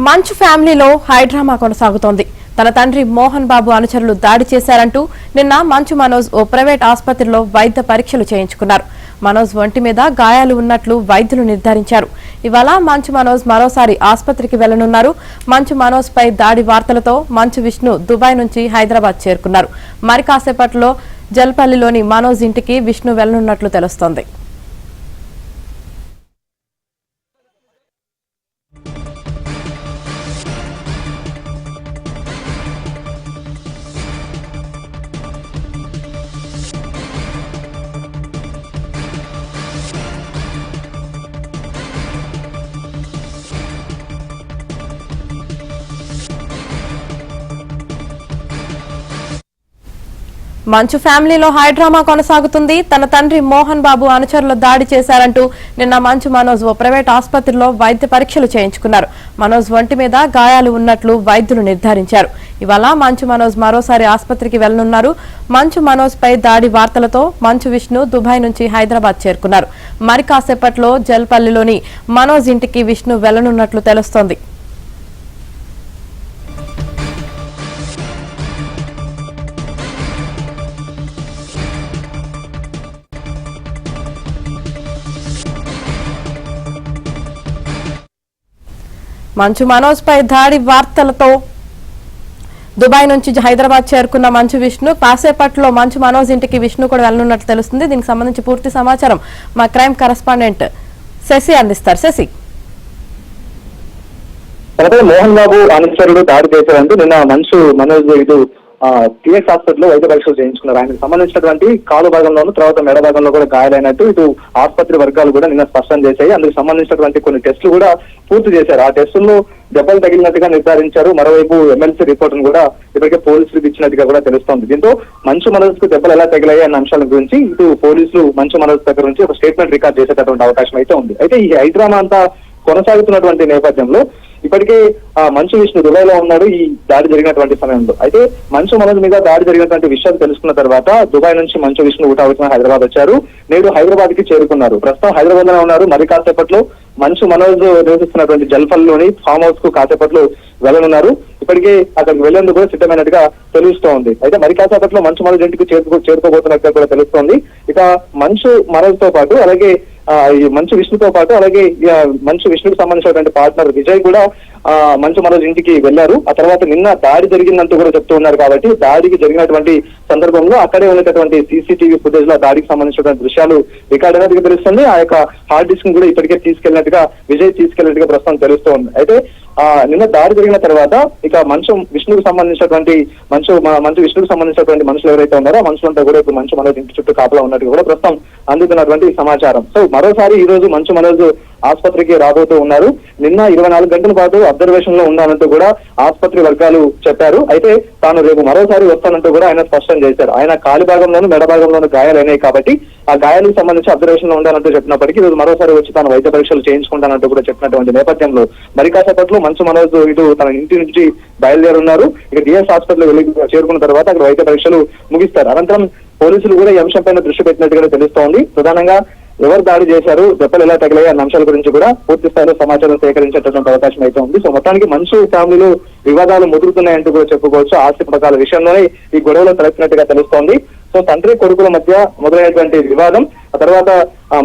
మంచు ఫ్యామిలీలో హైడ్రామా కొనసాగుతోంది. తన తండ్రి మోహన్ బాబు అనుచరులు దాడి చేశారంటూ నిన్న మంచు మనోజ్ ఓ ప్రైవేట్ ఆసుపత్రిలో వైద్య పరీక్షలు చేయించుకున్నారు. మనోజ్ ఒంటి మీద గాయాలు ఉన్నట్లు వైద్యులు నిర్ధారించారు. ఇవాళ మంచు మనోజ్ మరోసారి ఆసుపత్రికి వెళ్లనున్నారు. మంచు మనోజ్ పై దాడి వార్తలతో మంచు విష్ణు దుబాయ్ నుంచి హైదరాబాద్ చేరుకున్నారు. మరి కాసేపట్లో జల్పల్లిలోని మనోజ్ ఇంటికి విష్ణు వెళ్లనున్నట్లు తెలుస్తోంది. మంచు ఫ్యామిలీలో హైడ్రామా కొనసాగుతుంది. తన తండ్రి మోహన్ బాబు అనుచరులు దాడి చేశారంటూ నిన్న మంచు మనోజ్ ఓ ప్రైవేట్ ఆసుపత్రిలో వైద్య పరీక్షలు చేయించుకున్నారు. మనోజ్ ఒంటి మీద గాయాలు ఉన్నట్లు వైద్యులు నిర్ధారించారు. ఇవాళ మంచు మనోజ్ మరోసారి ఆసుపత్రికి వెళ్లనున్నారు. మంచు మనోజ్ పై దాడి వార్తలతో మంచు విష్ణు దుబాయ్ నుంచి హైదరాబాద్ చేరుకున్నారు. మరి కాసేపట్లో జల్పల్లిలోని మనోజ్ ఇంటికి విష్ణు వెళ్లనున్నట్లు తెలుస్తోంది. మంచు మనోజ్ పై దాడి వార్తలతో దుబాయ్ నుంచి హైదరాబాద్ చేరుకున్న మంచు విష్ణు కాసేపట్లో మంచు మనోజ్ ఇంటికి విష్ణు కూడా వెళ్లనున్నట్లు తెలుస్తుంది. దీనికి సంబంధించి పూర్తి సమాచారం మా క్రైమ్ కరెస్పాండెంట్ శశి అందిస్తారు. శశి, మోహన్ బాబు అనుచరుడు దాడి చేశారంటూ నిన్న మంచు మనోజ్ ఇటు టీఎస్ హాస్పిటల్లో వైద్య పరీక్షలు చేయించుకున్నారు. ఆయనకు సంబంధించినటువంటి కాలు భాగంలోనూ తర్వాత మెడ భాగంలో కూడా గాయాలైనట్టు ఇటు ఆసుపత్రి వర్గాలు కూడా నిన్న స్పష్టం చేశాయి. అందుకు సంబంధించినటువంటి కొన్ని టెస్టులు కూడా పూర్తి చేశారు. ఆ టెస్టుల్లో దెబ్బలు తగిలినట్టుగా నిర్ధారించారు. మరోవైపు ఎమ్మెల్సీ రిపోర్ట్ ను కూడా ఇప్పటికే పోలీసులకు ఇచ్చినట్టుగా కూడా తెలుస్తోంది. దీంతో మంచు మనోజ్ కు దెబ్బలు ఎలా తగిలాయి అన్న అంశాల గురించి ఇటు పోలీసులు మంచు మనోజ్ దగ్గర నుంచి ఒక స్టేట్మెంట్ రికార్డ్ చేసేటటువంటి అవకాశం అయితే ఉంది. అయితే ఈ హైడ్రామా అంతా కొనసాగుతున్నటువంటి నేపథ్యంలో ఇప్పటికే మంచు విష్ణు దుబాయ్ లో ఉన్నాడు ఈ దాడి జరిగినటువంటి సమయంలో. అయితే మంచు మనోజ్ మీద దాడి జరిగినటువంటి విషయాలు తెలుసుకున్న తర్వాత దుబాయ్ నుంచి మంచు విష్ణు ఊటావచ్చిన హైదరాబాద్ వచ్చారు. నేడు హైదరాబాద్ కి చేరుకున్నారు. ప్రస్తుతం హైదరాబాద్ లో ఉన్నారు. మరి కాసేపట్లో మంచు మనోజ్ నివసిస్తున్నటువంటి జల్పల్లిలోని ఫామ్ హౌస్ కు కాసేపట్లో వెళ్లనున్నారు. ఇప్పటికే అక్కడికి వెళ్లేందుకు కూడా సిద్ధమైనట్టుగా తెలుస్తోంది. అయితే మరి కాసేపట్లో మంచు మనోజ్ ఇంటికి చేరుకోబోతున్నట్టుగా కూడా తెలుస్తోంది. ఇక మంచు మనోజ్ తో పాటు అలాగే ఈ మంచు విష్ణుతో పాటు అలాగే మంచు విష్ణుకు సంబంధించినటువంటి పార్ట్నర్ విజయ్ కూడా మంచు మనోజ్ ఇంటికి వెళ్లారు. ఆ తర్వాత నిన్న దాడి జరిగిందంటూ కూడా చెప్తూ ఉన్నారు. కాబట్టి దాడికి జరిగినటువంటి సందర్భంలో అక్కడే ఉన్నటువంటి సీసీటీవీ ఫుటేజ్ లో దాడికి సంబంధించినటువంటి దృశ్యాలు రికార్డ్ అయినట్టుగా తెలుస్తుంది. ఆ యొక్క హార్డ్ డిస్క్ కూడా ఇప్పటికే తీసుకెళ్లినట్టుగా విజయ్ తీసుకెళ్లినట్టుగా ప్రస్తుతం తెలుస్తోంది. అయితే నిన్న దాడి జరిగిన తర్వాత ఇక మంచు విష్ణుకు సంబంధించినటువంటి మంచు విష్ణుకు సంబంధించినటువంటి మనుషులు ఎవరైతే ఉన్నారో ఆ మనుషులంతా కూడా ఇప్పుడు మంచు మనోజ్ ఇంటి చుట్టూ కాపలా ఉన్నట్టు కూడా ప్రస్తుతం అందుతున్నటువంటి సమాచారం. సో మరోసారి ఈ రోజు మంచు మనోజ్ ఆసుపత్రికి రాబోతూ ఉన్నారు. నిన్న 24 గంటల పాటు అబ్జర్వేషన్ లో ఉండాలంటూ కూడా ఆసుపత్రి వర్గాలు చెప్పారు. అయితే తాను రేపు మరోసారి వస్తానంటూ కూడా ఆయన స్పష్టం చేశారు. ఆయన కాలి భాగంలోనూ మెడ భాగంలోనూ గాయాలైనాయి కాబట్టి ఆ గాయాలకు సంబంధించి అబ్జర్వేషన్ లో ఉండాలంటూ చెప్పినప్పటికీ ఈరోజు మరోసారి వచ్చి తాను వైద్య పరీక్షలు చేయించుకుంటానంటూ కూడా చెప్పినటువంటి నేపథ్యంలో మరి కాసేపట్లో మంచు మనోజ్ ఇటు తన ఇంటి నుంచి బయలుదేరున్నారు. ఇక డిఎస్ హాస్పిటల్ వెళ్ళి చేరుకున్న తర్వాత అక్కడ వైద్య పరీక్షలు ముగిస్తారు. అనంతరం పోలీసులు కూడా ఈ అంశంపైన దృష్టి పెట్టినట్టుగా తెలుస్తోంది. ప్రధానంగా ఎవరు దాడి చేశారు, దెబ్బలు ఎలా తగిలాయి అన్న అంశాల గురించి కూడా పూర్తి స్థాయిలో సమాచారం సేకరించేటటువంటి అవకాశం అయితే ఉంది. సో మొత్తానికి మంచు ఫ్యామిలీలో వివాదాలు ముదురుతున్నాయంటూ కూడా చెప్పుకోవచ్చు. ఆస్తి పథకాల విషయంలోనే ఈ గొడవలు తలెత్తినట్టుగా తెలుస్తోంది. సో తండ్రి కొడుకుల మధ్య మొదలైనటువంటి వివాదం ఆ తర్వాత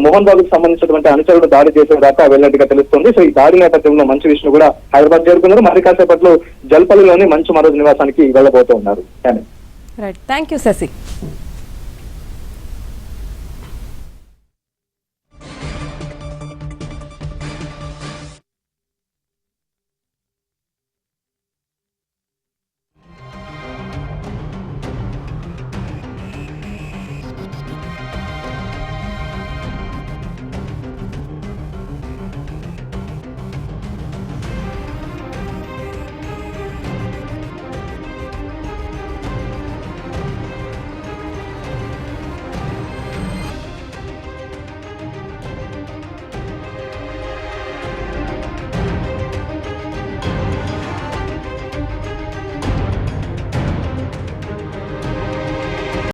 మోహన్ బాబుకు సంబంధించినటువంటి అనుచరుడు దాడి చేసే దాకా వెళ్ళినట్టుగా తెలుస్తుంది. సో ఈ దాడి నేపథ్యంలో మంచు విష్ణు కూడా హైదరాబాద్ చేరుకున్నారు. మరి కాసేపట్లో జల్పల్లిలోని మంచు మనోజ్ నివాసానికి వెళ్లబోతూ ఉన్నారు. Right, thank you Shashi.